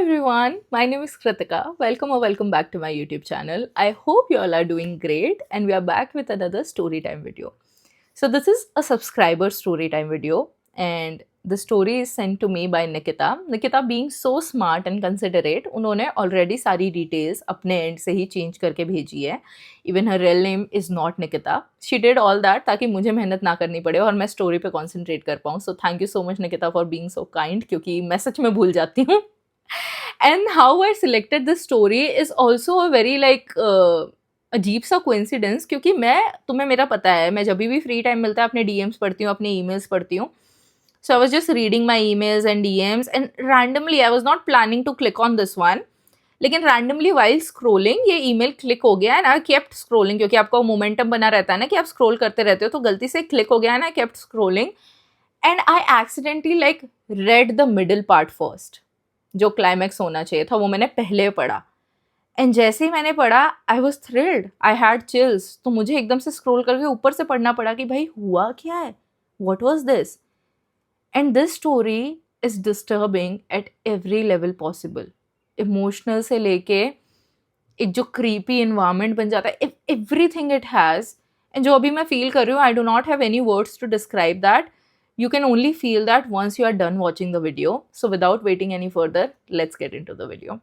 everyone, my name is Kritika. Welcome back to my YouTube channel. I hope you all are doing great and we are back with another story time video. So this is a subscriber story time video and the story is sent to me by Nikita. Nikita being so smart and considerate, उन्होंने already सारी details अपने end से ही change करके भेजी है. Even her real name is not Nikita. She did all that ताकि मुझे मेहनत ना करनी पड़े और मैं story पे concentrate कर पाऊँ. So thank you so much Nikita for being so kind क्योंकि मैं सच में भूल जाती हूँ. And how I selected this story is also a very अजीब सा कोइंसिडेंस क्योंकि तुम्हें मेरा पता है मैं जब भी फ्री टाइम मिलता है अपने डीएम्स पढ़ती हूँ, अपने ईमेल्स पढ़ती हूँ. So I was just reading my emails and DMs and randomly I was not planning to click on this one, लेकिन रैंडमली वाइल स्क्रोलिंग ये ईमेल क्लिक हो गया एंड आई केप्ट स्क्रोलिंग क्योंकि आपका मोमेंटम बना रहता है ना कि आप स्क्रोल करते रहते हो, तो गलती से क्लिक हो गया and I kept scrolling and I accidentally read the middle part first. जो क्लाइमैक्स होना चाहिए था वो मैंने पहले पढ़ा एंड जैसे ही मैंने पढ़ा I was thrilled, I had chills. तो मुझे एकदम से स्क्रॉल करके ऊपर से पढ़ना पड़ा कि भाई हुआ क्या है, what was this. And this story is disturbing at every level possible. Emotional से लेके एक जो क्रीपी इन्वायरमेंट बन जाता है, एवरीथिंग इट हैज़. एंड जो अभी मैं फील कर रही हूँ, I do not have any words to describe that. You can only feel that once you are done watching the video. So without waiting any further, let's get into the video.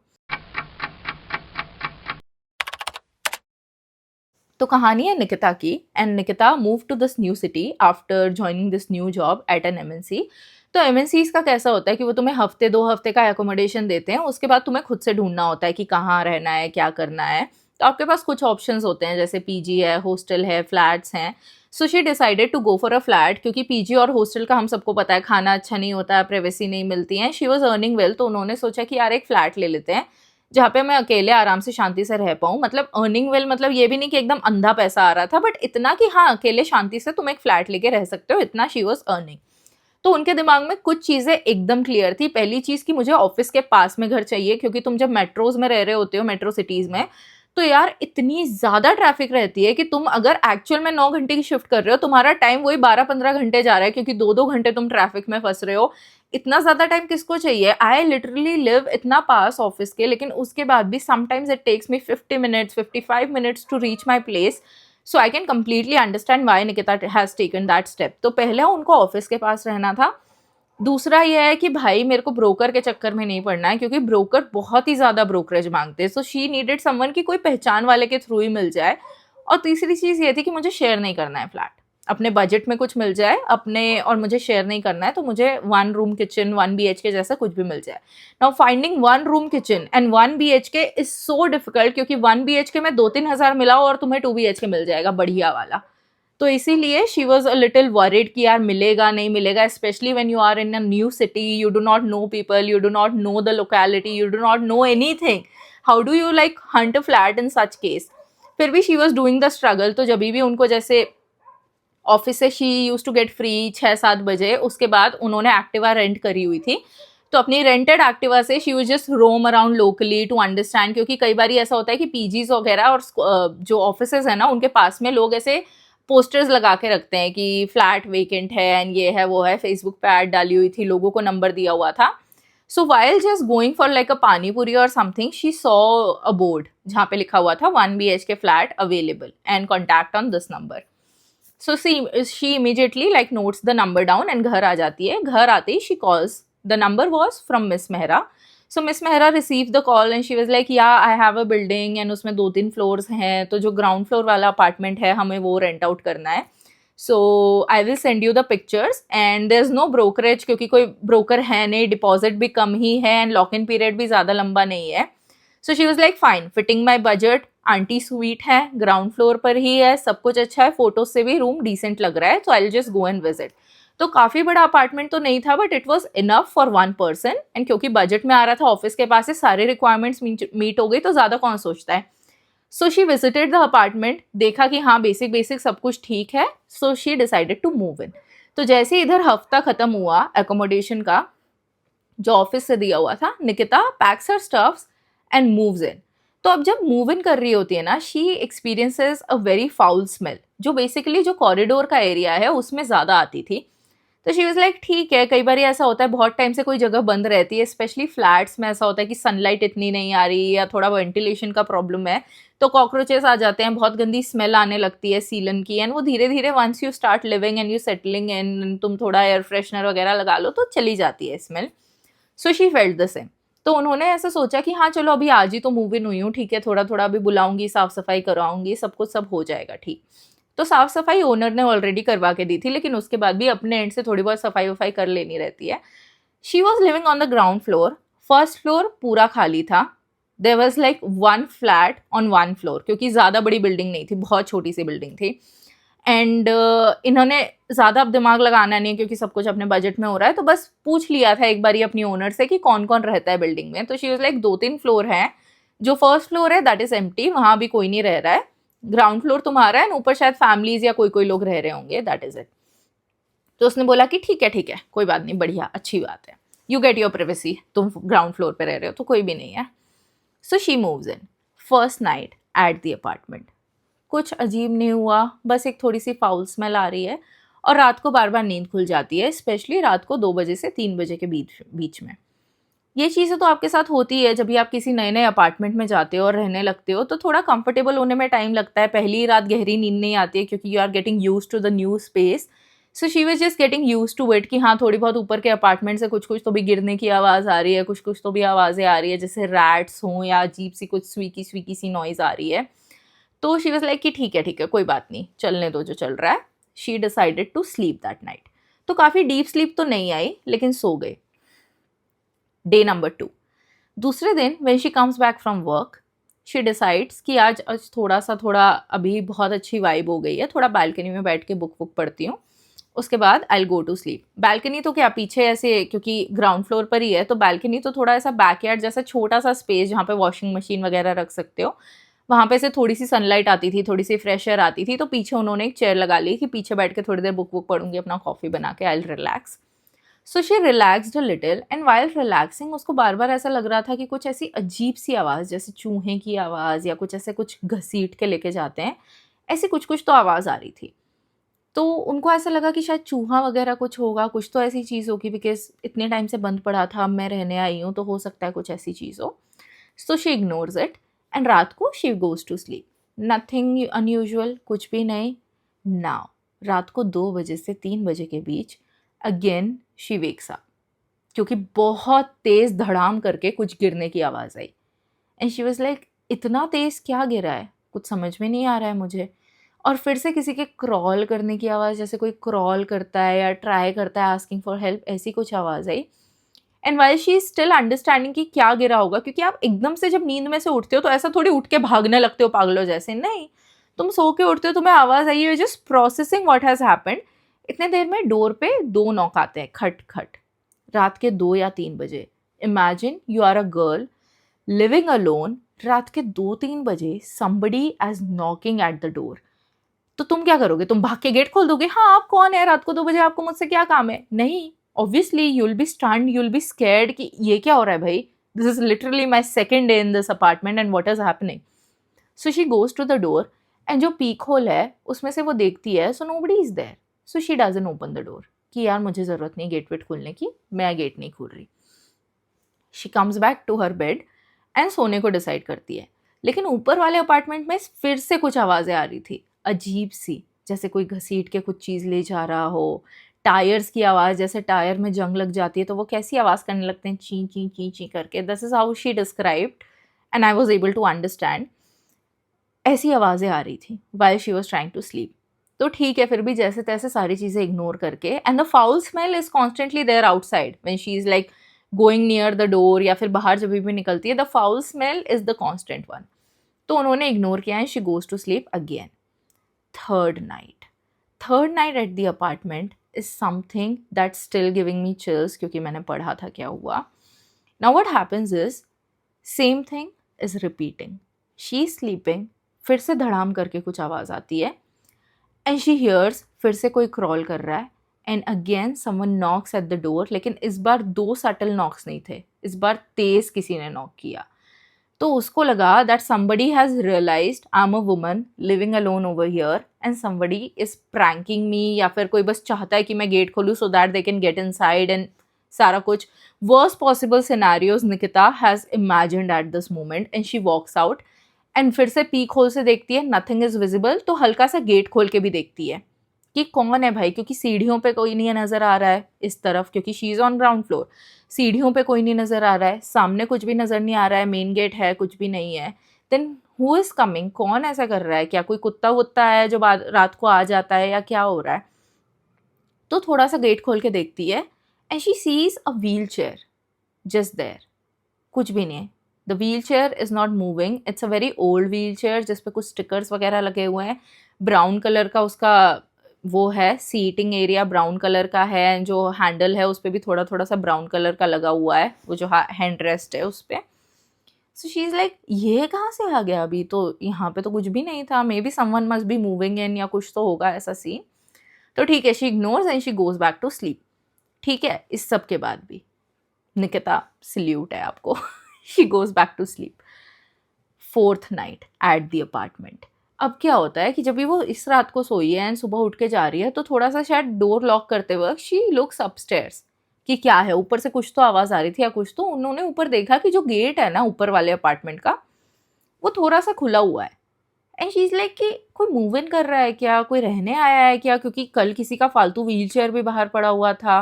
तो कहानी है निकिता की and Nikita move to this new city after joining this new job at an MNC. तो MNCs का कैसा होता है कि वो तुम्हें हफ्ते 2 हफ्ते का एकोमोडेशन देते हैं, उसके बाद तुम्हें खुद से ढूंढना होता है कि कहाँ रहना है, क्या करना है. तो आपके पास कुछ ऑप्शंस होते हैं जैसे पीजी है, हॉस्टल है, फ्लैट्स हैं. So she decided to go for a flat क्योंकि पीजी और हॉस्टल का हम सबको पता है खाना अच्छा नहीं होता है, प्राइवेसी नहीं मिलती है. शी वॉज अर्निंग वेल, तो उन्होंने सोचा कि यार एक फ्लैट ले लेते हैं जहाँ पे मैं अकेले आराम से शांति से रह पाऊँ. मतलब अर्निंग वेल मतलब ये भी नहीं कि एकदम अंधा पैसा आ रहा था, बट इतना कि हाँ अकेले शांति से तुम एक फ्लैट लेके रह सकते हो, इतना शी वॉज अर्निंग. तो उनके दिमाग में कुछ चीज़ें एकदम क्लियर थी. पहली चीज़ कि मुझे ऑफिस के पास में घर चाहिए क्योंकि तुम जब मेट्रोज में रह रहे होते हो, मेट्रो सिटीज़ में, तो यार इतनी ज़्यादा ट्रैफिक रहती है कि तुम अगर एक्चुअल में 9 घंटे की शिफ्ट कर रहे हो, तुम्हारा टाइम वही 12-15 घंटे जा रहा है क्योंकि 2-2 घंटे तुम ट्रैफिक में फंस रहे हो. इतना ज़्यादा टाइम किसको चाहिए. आई लिटरली लिव इतना पास ऑफिस के, लेकिन उसके बाद भी sometimes it takes me 50 minutes 55 minutes to reach my place. So I can completely understand why Nikita has taken that step. तो पहले उनको ऑफिस के पास रहना था. दूसरा यह है कि भाई मेरे को ब्रोकर के चक्कर में नहीं पड़ना है क्योंकि ब्रोकर बहुत ही ज़्यादा ब्रोकरेज मांगते हैं. सो शी नीडेड समवन की कोई पहचान वाले के थ्रू ही मिल जाए. और तीसरी चीज़ ये थी कि मुझे शेयर नहीं करना है फ्लैट, अपने बजट में कुछ मिल जाए अपने, और मुझे शेयर नहीं करना है. तो मुझे 1 रूम किचन 1 BHK जैसा कुछ भी मिल जाए. Now finding 1 room kitchen and 1 BHK is so difficult क्योंकि 1 BHK में 2-3 हज़ार मिलाओ और तुम्हें 2 BHK मिल जाएगा बढ़िया वाला. तो इसीलिए she was a little worried कि यार मिलेगा नहीं मिलेगा, specially when you are in a new city, you do not know people, you do not know the locality, you do not know anything. How do you hunt a flat in such case. फिर भी she was doing the struggle. तो जब भी उनको जैसे office से she use to get free 6-7 बजे, उसके बाद उन्होंने एक्टिवा रेंट करी हुई थी. तो अपनी रेंटेड एक्टिवा से she was just roam around locally to understand, क्योंकि कई बार ऐसा होता है कि पीजीज वगैरह और जो ऑफिसेज है ना उनके पास में लोग ऐसे पोस्टर्स लगा के रखते हैं कि फ्लैट वेकेंट है एंड ये है वो है. फेसबुक पे ऐड डाली हुई थी, लोगों को नंबर दिया हुआ था. So while just going for a panipuri और something, she saw a board जहाँ पे लिखा हुआ था 1 BHK flat available and contact on this number. So she immediately notes the number down and घर आ जाती है. घर आते ही she calls, the number was from miss Mehra. So miss Mehra receive the call and she was like yeah I have a building and उसमें 2-3 floors हैं, तो जो ग्राउंड फ्लोर वाला अपार्टमेंट है हमें वो रेंट आउट करना है. सो I will send you the pictures and there is no brokerage क्योंकि कोई ब्रोकर है नहीं, डिपॉजिट भी कम ही है एंड लॉक इन पीरियड भी ज़्यादा लंबा नहीं है. So she was like fine, fitting my budget. Aunty sweet है, ग्राउंड फ्लोर पर ही है, सब कुछ अच्छा है, फोटो से भी रूम डिसेंट लग रहा है, तो I will just go and visit. तो काफ़ी बड़ा अपार्टमेंट तो नहीं था but it was enough for 1 person and क्योंकि बजट में आ रहा था, ऑफिस के पास से सारे रिक्वायरमेंट्स मीट हो गई, तो ज़्यादा कौन सोचता है. So she visited the apartment, देखा कि हाँ बेसिक सब कुछ ठीक है. So she decided to move in. तो जैसे ही इधर हफ्ता ख़त्म हुआ एकोमोडेशन का जो ऑफिस से दिया हुआ था, Nikita PACS her stuffs and moves in. तो अब जब मूव इन कर रही होती है ना, she experiences a very foul smell जो बेसिकली जो कॉरिडोर का एरिया है उसमें ज़्यादा आती थी. तो शी वाज लाइक ठीक है, कई बार ऐसा होता है बहुत टाइम से कोई जगह बंद रहती है, स्पेशली फ्लैट्स में ऐसा होता है कि सनलाइट इतनी नहीं आ रही या थोड़ा वेंटिलेशन का प्रॉब्लम है, तो कॉकरोचेस आ जाते हैं, बहुत गंदी स्मेल आने लगती है सीलन की, एंड वो धीरे धीरे once you start living and you settling and तुम थोड़ा एयर फ्रेशनर वगैरह लगा लो तो चली जाती है smell. So she felt the same. तो उन्होंने ऐसा सोचा कि हाँ चलो अभी आज ही तो मूव इन हुई हूँ, ठीक है, थोड़ा थोड़ा अभी बुलाऊंगी, साफ सफाई कराऊंगी, सब कुछ सब हो जाएगा ठीक. तो साफ सफाई ओनर ने ऑलरेडी करवा के दी थी, लेकिन उसके बाद भी अपने एंड से थोड़ी बहुत सफाई वफाई कर लेनी रहती है. She was living on the ground floor. First floor पूरा खाली था. There was like one flat on one floor, क्योंकि ज़्यादा बड़ी बिल्डिंग नहीं थी, बहुत छोटी सी बिल्डिंग थी. एंड इन्होंने ज़्यादा अब दिमाग लगाना नहीं है क्योंकि सब कुछ अपने बजट में हो रहा है, तो बस पूछ लिया था एक बारी अपनी ओनर से कि कौन कौन रहता है बिल्डिंग में. तो शी वाज लाइक 2-3 फ्लोर हैं, जो फर्स्ट फ्लोर है दैट इज एम्प्टी, वहाँ भी कोई नहीं रह रहा है. ग्राउंड फ्लोर तुम्हारा है, ऊपर शायद फैमिलीज या कोई कोई लोग रह रहे होंगे, दैट इज इट. तो उसने बोला कि ठीक है कोई बात नहीं, बढ़िया अच्छी बात है, यू गेट योर प्राइवेसी, तुम ग्राउंड फ्लोर पे रह रहे हो तो कोई भी नहीं है. So she moves in. First night at the apartment. कुछ अजीब नहीं हुआ, बस एक थोड़ी सी फाउल स्मेल आ रही है और रात को बार बार नींद खुल जाती है, स्पेशली रात को 2 बजे से 3 बजे के बीच में. ये चीज़ें तो आपके साथ होती है जब भी आप किसी नए नए अपार्टमेंट में जाते हो और रहने लगते हो, तो थोड़ा कंफर्टेबल होने में टाइम लगता है. पहली रात गहरी नींद नहीं आती है क्योंकि you are getting use to the new space. So she was just getting use to it कि हाँ थोड़ी बहुत ऊपर के अपार्टमेंट से कुछ कुछ तो भी गिरने की आवाज़ आ रही है, कुछ कुछ तो भी आवाज़ें आ रही है, जैसे रैट्स हों या अजीब सी कुछ स्वीकी स्वीकी सी नॉइज़ आ रही है. तो शी वाज लाइक कि ठीक है कोई बात नहीं, चलने दो जो चल रहा है. She decided to sleep that night. तो काफ़ी डीप स्लीप तो नहीं आई, लेकिन सो गए. Day number 2. दूसरे दिन when she comes back from work, she decides कि आज थोड़ा अभी बहुत अच्छी वाइब हो गई है, थोड़ा बालकनी में बैठ के बुक बुक पढ़ती हूँ, उसके बाद आई गो टू स्लीप. बालकनी तो क्या पीछे ऐसे, क्योंकि ग्राउंड फ्लोर पर ही है तो बालकनी तो थोड़ा ऐसा बैकयार्ड जैसा छोटा सा स्पेस जहाँ पे वॉशिंग मशीन वगैरह रख सकते हो, वहाँ पे से थोड़ी सी सनलाइट आती थी, थोड़ी सी फ्रेश एयर आती थी, तो पीछे उन्होंने एक चेयर लगा ली कि पीछे बैठ के थोड़ी देर बुक बुक पढ़ूंगी, अपना कॉफ़ी बना के, आई relax. So she relaxed a little and while relaxing उसको बार बार ऐसा लग रहा था कि कुछ ऐसी अजीब सी आवाज़, जैसे चूहे की आवाज़ या कुछ ऐसे कुछ घसीट के लेके जाते हैं, ऐसी कुछ कुछ तो आवाज़ आ रही थी. तो उनको ऐसा लगा कि शायद चूहा वगैरह कुछ होगा, कुछ तो ऐसी चीज़ होगी, बिकॉज इतने टाइम से बंद पड़ा था, अब मैं रहने आई हूँ तो हो सकता है कुछ ऐसी चीज़ हो. So she ignores it and रात को she goes to sleep. Nothing unusual, कुछ भी नहीं. नाउ रात को 2 बजे से 3 बजे के बीच अगेन शी वेक्स अप, क्योंकि बहुत तेज़ धड़ाम करके कुछ गिरने की आवाज़ आई. एंड शी वाज लाइक इतना तेज़ क्या गिरा है, कुछ समझ में नहीं आ रहा है मुझे. और फिर से किसी के क्रॉल करने की आवाज़, जैसे कोई क्रॉल करता है या ट्राई करता है आस्किंग फॉर हेल्प, ऐसी कुछ आवाज़ आई. And while she is still understanding कि क्या गिरा होगा, क्योंकि आप एकदम से जब नींद में से उठते हो तो ऐसा थोड़ी उठ के भागने लगते हो पागलों जैसे, नहीं, तुम सो के उठते हो, तुम्हें आवाज़ आई है, just processing what has happened. इतने देर में डोर पे 2 नॉक आते हैं, खट खट, रात के 2 या 3 बजे. Imagine you are a girl living alone, रात के 2-3 बजे somebody as knocking at the door. तो तुम क्या करोगे, तुम भाग के गेट खोल दोगे, हाँ आप कौन है, रात को 2 बजे आपको मुझसे क्या काम है? नहीं, obviously you will be stunned, you will be scared कि ये क्या हो रहा है भाई, this is literally my second day in this apartment and what is happening. So she goes to the door and जो पीक होल है उसमें से वो देखती है, so nobody is there. So she doesn't open the door कि यार मुझे ज़रूरत नहीं गेट वेट खोलने की, मैं गेट नहीं खोल रही. She comes back to her bed and सोने को डिसाइड करती है. लेकिन ऊपर वाले अपार्टमेंट में फिर से कुछ आवाज़ें आ रही थी, अजीब सी, जैसे कोई घसीट के कुछ चीज़ ले जा रहा हो. टायर्स की आवाज़, जैसे टायर में जंग लग जाती है तो वो कैसी आवाज़ करने लगते हैं, ची ची ची ची करके. This is how she described and I was able to understand. ऐसी आवाज़ें आ रही थी while she was trying to sleep. तो ठीक है, फिर भी जैसे तैसे सारी चीज़ें इग्नोर करके, and the foul smell is constantly there outside when she is like going near the door, या फिर बाहर जब भी निकलती है, the foul smell is the constant one. तो उन्होंने इग्नोर किया and she goes to sleep again. Third night at the apartment is something that still giving me chills, क्योंकि मैंने पढ़ा था क्या हुआ. Now what happens is same thing is repeating. She is sleeping, फिर से धड़ाम करके कुछ आवाज़ आती है एंड शी हियर्स फिर से कोई क्रॉल कर रहा है. And again someone Knox at the door, लेकिन इस बार 2 सटल नॉक्स नहीं थे, इस बार तेज़ किसी ने नॉक किया. तो उसको लगा that somebody has realised I am a woman living alone over here and somebody is pranking me, या फिर कोई बस चाहता है कि मैं गेट खोलूँ so that they can get inside and सारा कुछ worst possible scenarios Nikita has imagined at this moment and she walks out and फिर से पीक होल से देखती है, नथिंग इज विजिबल, तो हल्का सा गेट खोल के भी देखती है कि कौन है भाई, क्योंकि सीढ़ियों पे कोई नहीं नज़र आ रहा है इस तरफ, क्योंकि she is on ground floor, सीढ़ियों पे कोई नहीं नज़र आ रहा है, सामने कुछ भी नज़र नहीं आ रहा है, मेन गेट है, कुछ भी नहीं है। देन हु इज़ कमिंग, कौन ऐसा कर रहा है, क्या कोई कुत्ता वुत्ता है जो रात को आ जाता है या क्या हो रहा है। तो थोड़ा सा गेट खोल के देखती है and she sees a wheelchair just there, कुछ भी नहीं है। The wheel chair is not moving, it's a very old wheelchair जिस पे कुछ स्टिकर्स वगैरह लगे हुए हैं, ब्राउन कलर का उसका वो है, सीटिंग एरिया ब्राउन कलर का है, जो हैंडल है उस पर भी थोड़ा थोड़ा सा ब्राउन कलर का लगा हुआ है, वो जो हैंड रेस्ट है उस पर। सो शी इज़ लाइक ये कहाँ से आ गया, अभी तो यहाँ पे तो कुछ भी नहीं था, maybe someone must be moving in या कुछ तो होगा ऐसा सीन। तो ठीक है, she ignores and she goes back to sleep. ठीक है, इस सब के बाद भी निकिता सल्यूट है आपको she goes back to sleep. Fourth night at the apartment. अब क्या होता है कि जब भी वो इस रात को सोई है एंड सुबह उठ के जा रही है, तो थोड़ा सा शायद डोर लॉक करते वक्त शी लुक्स अपस्टेयर्स कि क्या है, ऊपर से कुछ तो आवाज़ आ रही थी या कुछ, तो उन्होंने ऊपर देखा कि जो गेट है ना ऊपर वाले अपार्टमेंट का, वो थोड़ा सा खुला हुआ है। एंड शी इज़ लाइक कि कोई मूव इन कर रहा है क्या, कोई रहने आया है क्या, क्योंकि कल किसी का फालतू व्हील चेयर भी बाहर पड़ा हुआ था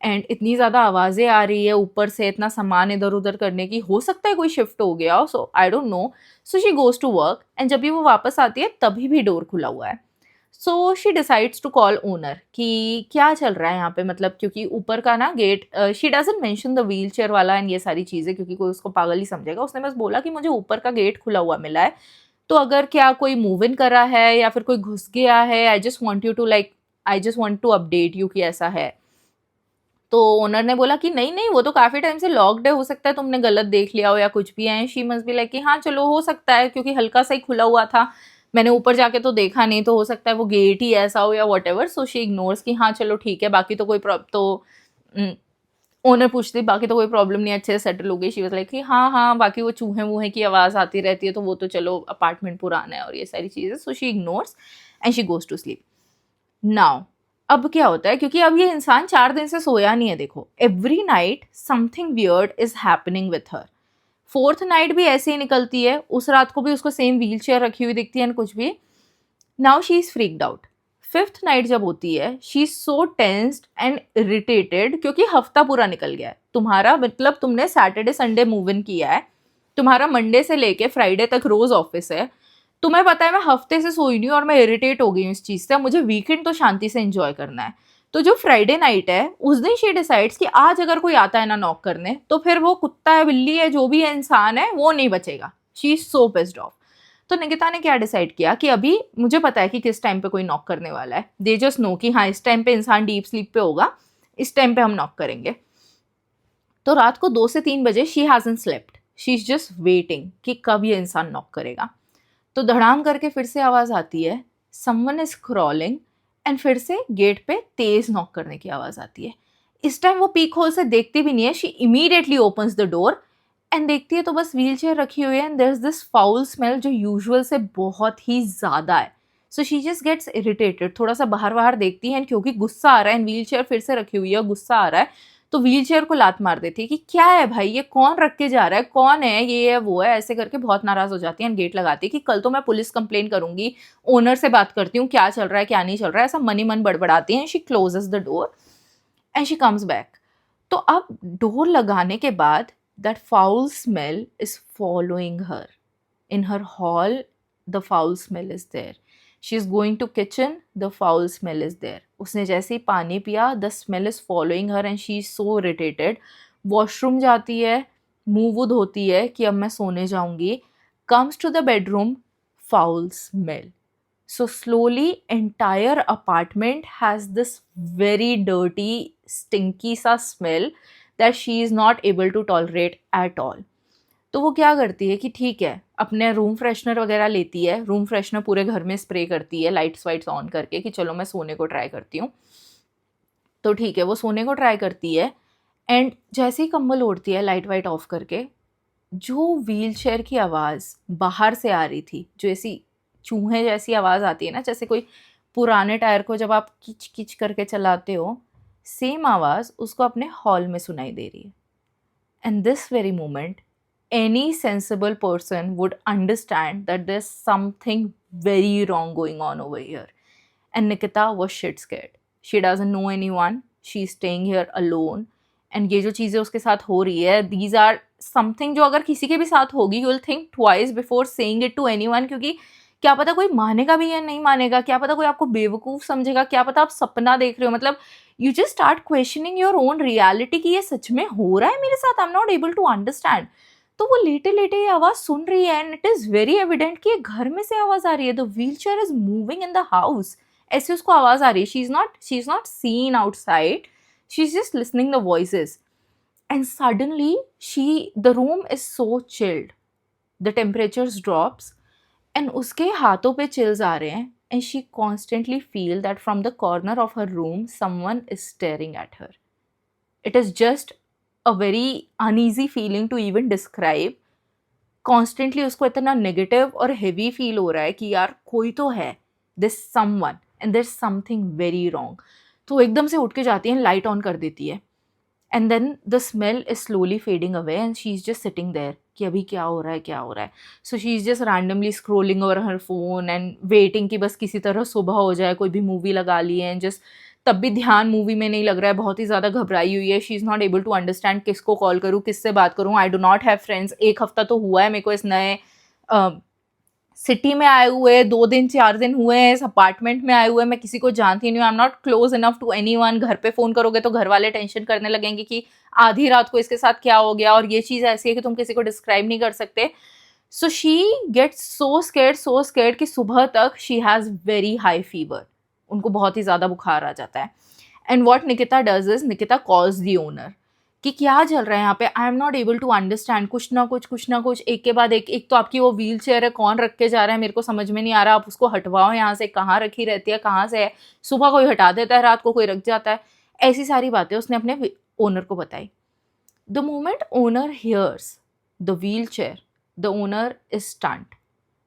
एंड इतनी ज़्यादा आवाज़ें आ रही है ऊपर से, इतना सामान इधर उधर करने की, हो सकता है कोई शिफ्ट हो गया, so I don't know. So she goes to work and जब भी वो वापस आती है तभी भी डोर खुला हुआ है। So she decides to call owner कि क्या चल रहा है यहाँ पे, मतलब क्योंकि ऊपर का ना gate, she doesn't mention the wheel chair वाला एंड ये सारी चीज़ें, क्योंकि कोई उसको पागल ही समझेगा। उसने बस बोला कि मुझे ऊपर का गेट खुला हुआ मिला है, तो अगर क्या कोई मूव इन करा है या फिर कोई घुस गया है, I just want you to like, I just want to update you कि ऐसा है। तो ओनर ने बोला कि नहीं नहीं, वो तो काफ़ी टाइम से लॉक्ड है, हो सकता है तुमने गलत देख लिया हो या कुछ भी है। शी मस्ट बी लाइक कि हाँ चलो हो सकता है, क्योंकि हल्का सा ही खुला हुआ था, मैंने ऊपर जाके तो देखा नहीं, तो हो सकता है वो गेट ही ऐसा हो या what ever. So she ignores कि हाँ चलो ठीक है, बाकी तो कोई तो ओनर पूछती बाकी तो कोई प्रॉब्लम नहीं, अच्छे से सेटल हो गई। शी वाज लाइक कि हाँ हाँ, बाकी वो चूहे वूहे की आवाज़ आती रहती है, तो वो तो चलो अपार्टमेंट पुराना है और ये सारी चीज़ें। So she ignores and she goes to sleep. Now अब क्या होता है, क्योंकि अब ये इंसान 4 दिन से सोया नहीं है, देखो every night something weird is happening with her. Fourth night भी ऐसे ही निकलती है, उस रात को भी उसको सेम व्हील चेयर रखी हुई दिखती है एंड कुछ भी। Now she is freaked out. Fifth night जब होती है, she is so tensed and irritated, क्योंकि हफ्ता पूरा निकल गया है तुम्हारा, मतलब तुमने सैटरडे संडे मूव इन किया है, तुम्हारा मंडे से लेके फ्राइडे तक रोज ऑफिस है, तुम्हें पता है मैं हफ्ते से सोई नहीं हूँ और मैं इरिटेट हो गई हूँ इस चीज़ से, मुझे वीकेंड तो शांति से एंजॉय करना है। तो जो फ्राइडे नाइट है उस दिन शी डिसाइड्स कि आज अगर कोई आता है ना नॉक करने, तो फिर वो कुत्ता है, बिल्ली है, जो भी है, इंसान है, वो नहीं बचेगा। She is so pissed off. तो निकिता ने क्या डिसाइड किया कि अभी मुझे पता है कि किस टाइम पे कोई नॉक करने वाला है, दे जस्ट नो कि हाँ इस टाइम पे इंसान डीप स्लीप पे होगा, इस टाइम पे हम नॉक करेंगे। तो रात को 2 से 3 बजे she hasn't slept, she is just waiting कि कब ये इंसान नॉक करेगा। तो धड़ाम करके फिर से आवाज़ आती है, समवन इज क्रॉलिंग, एंड फिर से गेट पे तेज नॉक करने की आवाज़ आती है। इस टाइम वो पीक होल से देखती भी नहीं है, she immediately opens the door and देखती है तो बस व्हील चेयर रखी हुई है and there is this foul smell जो यूजुअल से बहुत ही ज़्यादा है। So she just gets irritated, थोड़ा सा बाहर बाहर देखती है, क्योंकि गुस्सा आ रहा है, व्हील चेयर फिर से रखी हुई है, गुस्सा आ रहा है, तो व्हील चेयर को लात मार देती है कि क्या है भाई, ये कौन रख के जा रहा है, कौन है ये है वो है, ऐसे करके बहुत नाराज हो जाती है एंड गेट लगाती है कि कल तो मैं पुलिस कंप्लेन करूंगी, ओनर से बात करती हूँ क्या चल रहा है क्या नहीं चल रहा है, ऐसा मनी मन बड़बड़ाती है। She closes the door and she comes back. तो अब डोर लगाने के बाद that foul smell is following her in her hall, the foul smell is there. She is going to kitchen, the foul smell is there. उसने जैसे ही पानी पिया, the smell is following her and she is so irritated. Washroom जाती है, मुंह वुह धोती है कि अब मैं सोने जाऊंगी, comes to the bedroom, foul smell. So slowly entire apartment has this very dirty, stinky सा smell that she is not able to tolerate at all. तो वो क्या करती है कि ठीक है, अपने रूम फ्रेशनर वगैरह लेती है, रूम फ्रेशनर पूरे घर में स्प्रे करती है लाइट्स वाइट्स ऑन करके कि चलो मैं सोने को ट्राई करती हूँ। तो ठीक है, वो सोने को ट्राई करती है एंड जैसे ही कंबल ओढ़ती है लाइट वाइट ऑफ करके, जो व्हीलचेयर की आवाज़ बाहर से आ रही थी, जो ऐसी चूहे जैसी आवाज़ आती है ना, जैसे कोई पुराने टायर को जब आप किच-किच करके चलाते हो, सेम आवाज़ उसको अपने हॉल में सुनाई दे रही है। And this very moment, any sensible person would understand that there's something very wrong going on over here. And Nikita was shit scared. She doesn't know anyone. She's staying here alone. And ये जो चीज़ें उसके साथ हो रही है, these are something जो अगर किसी के भी साथ होगी, you will think twice before saying it to anyone, क्योंकि क्या पता कोई मानेगा भी या नहीं मानेगा, क्या पता कोई आपको बेवकूफ़ समझेगा, क्या पता आप सपना देख रहे हो, मतलब you just start questioning your own reality कि ये सच में हो रहा है मेरे साथ, I'm not able to understand. तो वो लेटे लेटे ये आवाज सुन रही है and it is very evident कि ये घर में से आवाज आ रही है, the wheel chair is moving in the house, ऐसे उसको आवाज आ रही है, she is not seen outside, she is just listening the voices and suddenly the room is so chilled, the temperatures drops and उसके हाथों पे चिल्स आ रहे हैं and she constantly feel that from the corner of her room someone is steering at her. It is just a very uneasy feeling to even describe. Constantly उसको इतना negative और heavy feel हो रहा है कि यार कोई तो है, there's someone and there's something very wrong. तो एकदम से उठ के जाती है, लाइट ऑन कर देती है and then the smell is slowly fading away and she's just sitting there कि अभी क्या हो रहा है, क्या हो रहा है. So she's just randomly scrolling over her phone and waiting कि बस किसी तरह सुबह हो जाए, कोई भी मूवी लगा ली है, and just तब भी ध्यान मूवी में नहीं लग रहा है, बहुत ही ज़्यादा घबराई हुई है. She is not able to understand किसको कॉल करूँ, किससे बात करूँ. I do not have friends. एक हफ्ता तो हुआ है मेरे को इस नए सिटी में आए हुए, 2 दिन 4 दिन हुए हैं इस अपार्टमेंट में आए हुए, मैं किसी को जानती नहीं हूँ. I am not close enough to anyone. घर पे फ़ोन करोगे तो घर वाले टेंशन करने लगेंगे कि आधी रात को इसके साथ क्या हो गया, और ये चीज़ ऐसी है कि तुम किसी को डिस्क्राइब नहीं कर सकते. So she gets so scared कि सुबह तक she has very high fever, उनको बहुत ही ज़्यादा बुखार आ जाता है. And what Nikita does is, Nikita calls the owner कि क्या चल रहा है यहाँ पे, I am not able to understand, कुछ ना कुछ एक के बाद एक तो आपकी वो व्हील चेयर है, कौन रख के जा रहा है मेरे को समझ में नहीं आ रहा, आप उसको हटवाओ यहाँ से, कहाँ रखी रहती है, कहाँ से है, सुबह कोई हटा देता है, रात को कोई रख जाता है. ऐसी सारी बातें उसने अपने ओनर को बताई. The moment owner hears the wheel chair, the owner is stunned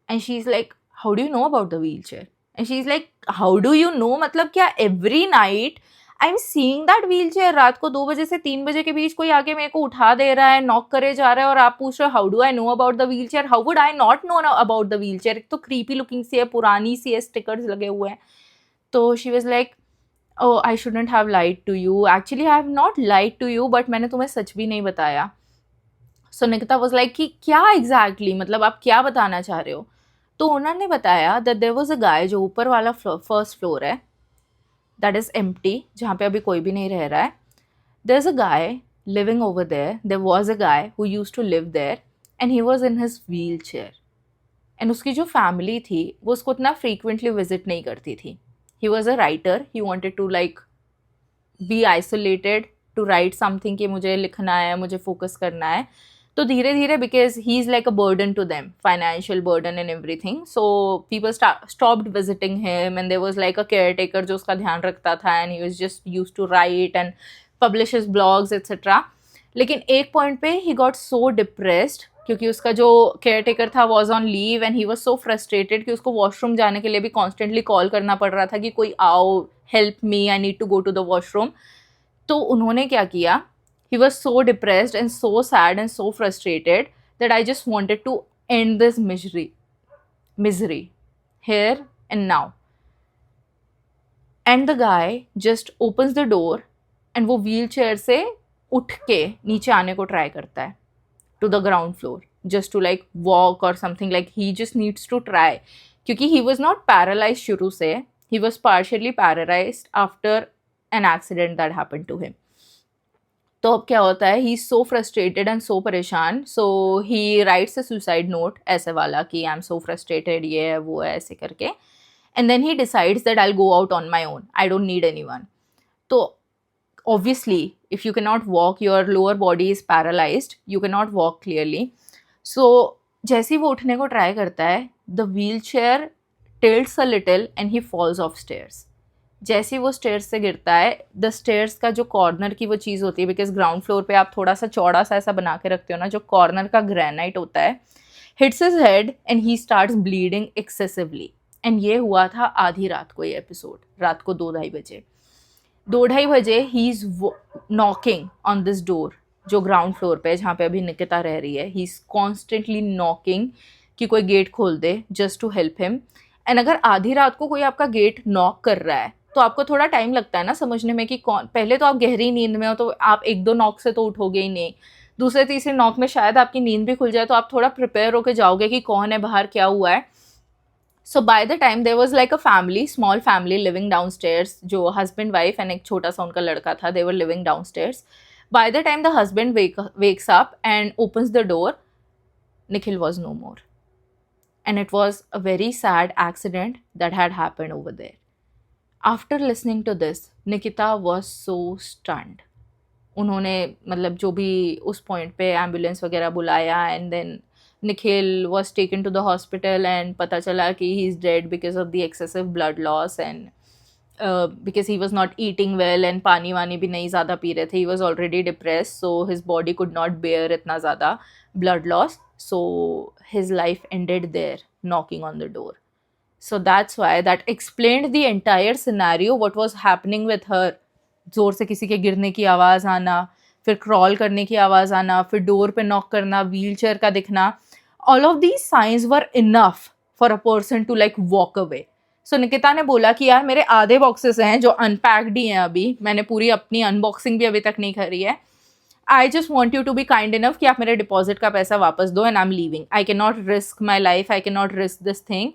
and she is like, how do you know about the wheel chair? And she is like, how do you know, मतलब क्या every night I am seeing that wheel chair, रात को 2 बजे से 3 बजे के बीच कोई आके मेरे को उठा दे रहा है, नॉक करे जा रहा है, और आप पूछ रहे हो how do I know about the wheel chair? How would I not know about the wheel chair? एक तो क्रीपी लुकिंग सी है, पुरानी सी है, स्टिकर्स लगे हुए हैं. तो she was like, oh I shouldn't have lied to you, actually I have not lied to you, but मैंने तुम्हें सच भी नहीं बताया. सो निकिता वाज लाइक कि क्या एग्जैक्टली, मतलब आप क्या बताना चाह रहे हो? तो ओनर ने बताया that there was a guy, जो ऊपर वाला फर्स्ट फ्लोर है दैट इज एम्प्टी, जहाँ पे अभी कोई भी नहीं रह रहा है. There is a guy living over there, there was a guy who used to live there and he was in his wheel chair. And उसकी जो फैमिली थी वो उसको इतना फ्रीक्वेंटली विजिट नहीं करती थी. He was a writer, he wanted to like be isolated, to write something कि मुझे लिखना है, मुझे फोकस करना है. तो धीरे धीरे, because he is like a burden to them, financial burden and everything, so people stopped visiting him and there was like a caretaker जो उसका ध्यान रखता था, and he was just used to write and publish his blogs etcetera. लेकिन एक point पे he got so depressed, क्योंकि उसका जो केयर टेकर था was on leave and he was so frustrated कि उसको वॉशरूम जाने के लिए भी कॉन्स्टेंटली कॉल करना पड़ रहा था कि कोई आओ, help me, I need to go to the washroom. तो उन्होंने क्या किया, he was so depressed and so sad and so frustrated that I just wanted to end this misery here and now. And the guy just opens the door and वो wheelchair से उठ के नीचे आने को try करता है to the ground floor just to like walk or something, like he just needs to try, क्योंकि he was not paralyzed शुरू से, he was partially paralyzed after an accident that happened to him. तो अब क्या होता है, he is so frustrated and so परेशान, so he writes a suicide note ऐसे वाला कि आई एम सो फ्रस्ट्रेटेड, ये है वो है ऐसे करके. And then he decides that I will go out on my own, I don't need anyone. तो obviously if you can not walk, your lower body is paralysed, you can not walk clearly. So जैसे ही वो उठने को try करता है, the wheel chair tilts a little and he falls off stairs. जैसे ही वो स्टेयर्स से गिरता है, द स्टेयर्स का जो कॉर्नर की वो चीज़ होती है, बिकॉज ग्राउंड फ्लोर पे आप थोड़ा सा चौड़ा सा ऐसा बना के रखते हो ना, जो कॉर्नर का ग्रेनाइट होता है, hits his head and he starts bleeding excessively. And ये हुआ था आधी रात को, ये एपिसोड रात को 2-2:30 बजे। 2-2:30 बजे he is knocking on this door, जो ग्राउंड फ्लोर पे जहाँ पे अभी निकिता रह रही है। ही इज कॉन्स्टेंटली नॉकिंग कि कोई गेट खोल दे, just to help him. And अगर आधी रात को कोई आपका गेट नॉक कर रहा है तो आपको थोड़ा टाइम लगता है ना समझने में कि कौन, पहले तो आप गहरी नींद में हो तो आप 1-2 नॉक से तो उठोगे ही नहीं, दूसरे तीसरे नॉक में शायद आपकी नींद भी खुल जाए, तो आप थोड़ा प्रिपेयर होकर जाओगे कि कौन है बाहर, क्या हुआ है। So by the time there was like a family, small family living downstairs, जो हस्बैंड वाइफ एंड एक छोटा सा उनका लड़का था, they were living downstairs. By the time the husband wakes up and opens the door, Nikhil was no more. And it was a very sad accident that had happened over there. After listening to this, Nikita was so stunned. उन्होंने मतलब जो भी उस point पे ambulance वगैरह बुलाया, and then Nikhil was taken to the hospital and पता चला कि he is dead because of the excessive blood loss, and because he was not eating well and पानी वानी भी नहीं ज़्यादा पी रहे थे, he was already depress, so his body could not bear इतना ज़्यादा blood loss, so his life ended there, knocking on the door. So that's why that explained the entire scenario, what was happening with her. जोर से किसी के गिरने की आवाज़ आना, फिर क्रॉल करने की आवाज़ आना, फिर डोर पे नॉक करना, व्हीलचेयर का दिखना, all of these signs were enough for a person to like walk away. So Nikita ने बोला कि यार मेरे आधे बॉक्सेस हैं जो अनपैक्ड ही हैं, अभी मैंने पूरी अपनी अनबॉक्सिंग भी अभी तक नहीं करी है। I just want you to be kind enough कि आप मेरे डिपॉजिट का पैसा वापस दो, and I'm leaving. I cannot risk my life, I cannot risk this thing.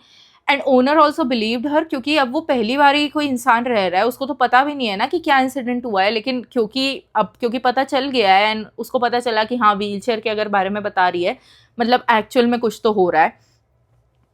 And owner also believed her, क्योंकि अब वो पहली बार ही कोई इंसान रह रहा है, उसको तो पता भी नहीं है ना कि क्या इंसिडेंट हुआ है, लेकिन क्योंकि पता चल गया है एंड उसको पता चला कि हाँ व्हीलचेयर के अगर बारे में बता रही है, मतलब एक्चुअल में कुछ तो हो रहा है।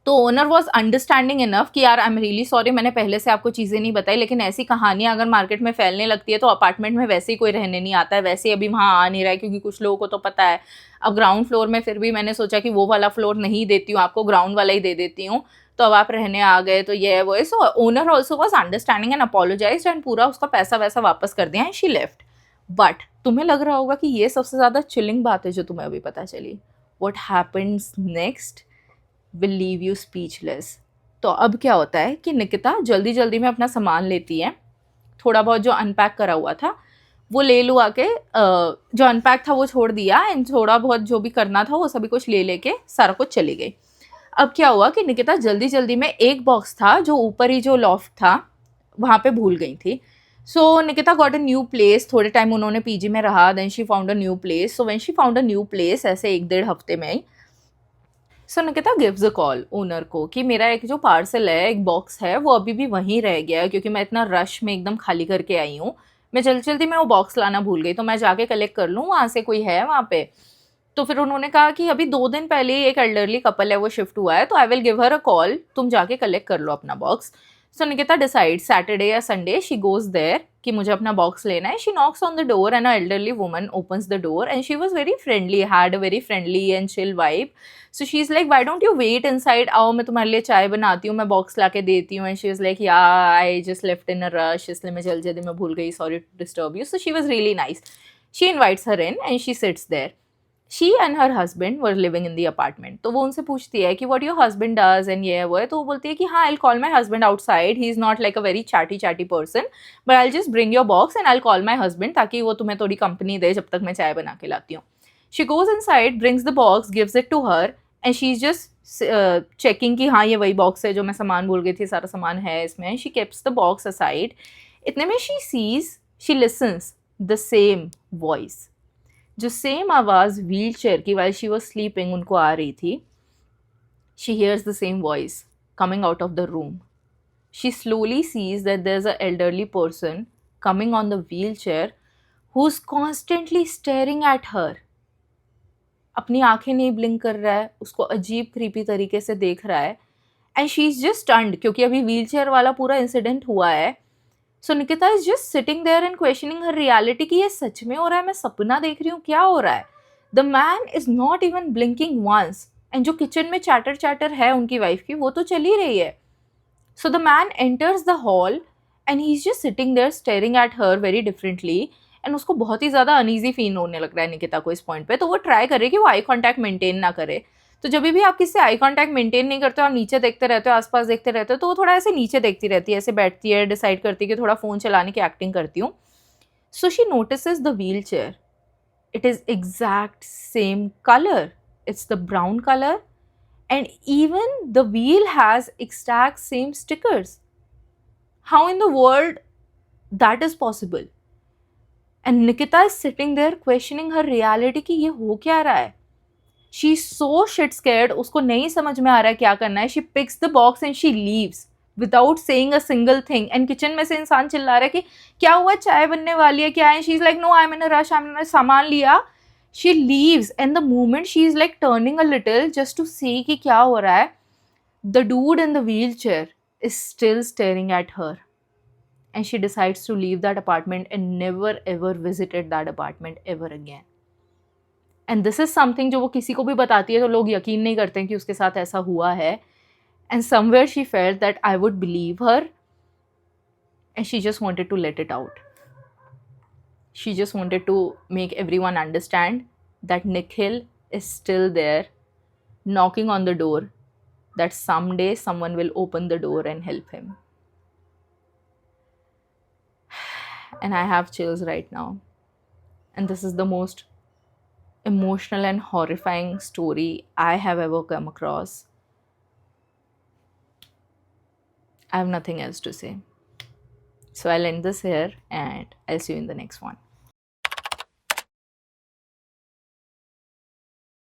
तो ओनर वॉज अंडरस्टैंडिंग इनफ कि यार आई एम रियली सॉरी, मैंने पहले से आपको चीज़ें नहीं बताई, लेकिन ऐसी कहानियाँ अगर मार्केट में फैलने लगती है तो अपार्टमेंट में वैसे ही कोई रहने नहीं आता है, वैसे ही अभी वहाँ आ नहीं रहा है, क्योंकि कुछ लोगों को तो पता है। अब ग्राउंड फ्लोर में फिर भी मैंने सोचा कि वो वाला फ्लोर नहीं देती हूँ आपको, ग्राउंड वाला ही दे देती हूँ, तो अब आप रहने आ गए, तो ये है वो है। So owner also was understanding and apologise and पूरा उसका पैसा वैसा वापस कर दिया एंड शी लेफ्ट। बट तुम्हें लग रहा होगा कि ये सबसे ज़्यादा चिलिंग बात है जो तुम्हें अभी पता चली। What happens next will leave you speechless. तो अब क्या होता है कि निकिता जल्दी जल्दी में अपना सामान लेती है, थोड़ा बहुत जो अनपैक करा हुआ था वो ले लू आके, जो अनपैक था वो छोड़ दिया, एंड थोड़ा बहुत जो भी करना था वो सभी कुछ ले लेके सारा कुछ चली गई। अब क्या हुआ कि निकिता जल्दी जल्दी में एक बॉक्स था जो ऊपर ही जो लॉफ्ट था वहाँ पे भूल गई थी। So Nikita got a new place, थोड़े टाइम उन्होंने पीजी में रहा, then she found a new place. So when she found a new place, ऐसे 1-1.5 हफ्ते में ही, so Nikita gives a call owner को कि मेरा एक जो पार्सल है, एक बॉक्स है, वो अभी भी वहीं रह गया है, क्योंकि मैं इतना रश में एकदम खाली करके आई हूँ, मैं जल्दी जल्दी में वो बॉक्स लाना भूल गई, तो मैं जाके कलेक्ट कर लूँ, वहाँ से कोई है वहाँ पे। तो फिर उन्होंने कहा कि अभी 2 दिन पहले ही एक एल्डरली कपल है वो शिफ्ट हुआ है, तो I will give her a call, तुम जाके कलेक्ट कर लो अपना box. So Nikita decide Saturday या संडे शी गोज देयर कि मुझे अपना बॉक्स लेना है। She knocks on the door and a elderly woman opens the door and she was very friendly, had a very friendly and chill vibe. So she is like why don't you wait inside, आओ मैं तुम्हारे लिए चाय बनाती हूँ, मैं box ला के देती हूँ। And she is like yeah I just left in a rush, इसलिए मैं जल्दी जल्दी में भूल गई, sorry to disturb you. So she was really nice. She invites her in and she sits there. She and her husband were living in the apartment. तो वो उनसे पूछती है कि what your husband does and ये वो है, तो वो बोलती है कि हाँ I call my husband outside, he is not like a very chatty person, but I just bring your box and I call my husband, ताकि वो तुम्हें थोड़ी कंपनी दे जब तक मैं चाय बना के लाती हूँ। She goes inside, brings the box, gives it to her and she is just checking कि हाँ ये वही बॉक्स है जो मैं सामान भूल गई थी, सारा सामान है इसमें। She keeps the box aside. इतने में she lessons the same voice, जो सेम आवाज़ व्हीलचेयर की वाइल शी वॉज स्लीपिंग उनको आ रही थी। She hears the same voice coming out of the room. She slowly sees that there's an elderly person coming on the wheelchair who's constantly staring at her. अपनी आंखें नहीं blink कर रहा है, उसको अजीब क्रीपी तरीके से देख रहा है, and she is just stunned, क्योंकि अभी व्हीलचेयर वाला पूरा इंसिडेंट हुआ है। So Nikita is just sitting there and questioning her reality कि ये सच में हो रहा है, मैं सपना देख रही हूँ, क्या हो रहा है। The man is not even blinking once, and जो किचन में चैटर है उनकी वाइफ की, वो तो चल ही रही है। So the man enters the hall and he is just sitting there staring at her very differently, and उसको बहुत ही ज़्यादा अनईजी फील होने लग रहा है निकिता को इस पॉइंट पे। तो वो ट्राई करे कि वो आई कॉन्टैक्ट मेंटेन ना करे। तो जब भी आप किसी से आई कॉन्टैक्ट मेंटेन नहीं करते हो, आप नीचे देखते रहते हो, आसपास देखते रहते हो, तो वो थोड़ा ऐसे नीचे देखती रहती है, ऐसे बैठती है, डिसाइड करती है कि थोड़ा फ़ोन चलाने की एक्टिंग करती हूँ। So she notices the wheel chair, it is exact same color, it's the brown color, and even the wheel has exact same stickers. How in the world that is possible? And Nikita is sitting there questioning her reality कि ये हो क्या रहा है। She is so shit scared, उसको नहीं समझ में आ रहा है क्या करना है। She picks the box and she leaves without saying a single thing. And kitchen में से इंसान चिल्ला रहा है कि क्या हुआ, चाय बनने वाली है क्या है। She is like, no, I'm in a rush, I'm in a rush, सामान लिया। She leaves, and the moment she is like turning a little just to see कि क्या हो रहा है, the dude in the wheelchair is still staring at her. And she decides to leave that apartment and never ever visited that apartment ever again. And this is something जो वो किसी को भी बताती है तो लोग यकीन नहीं करते हैं कि उसके साथ ऐसा हुआ है. And somewhere she felt that I would believe her, and she just wanted to let it out. She just wanted to make everyone understand that Nikhil is still there, knocking on the door, that someday someone will open the door and help him. And I have chills right now. And this is the most emotional and horrifying story I have ever come across. I have nothing else to say. So I'll end this here, and I'll see you in the next one.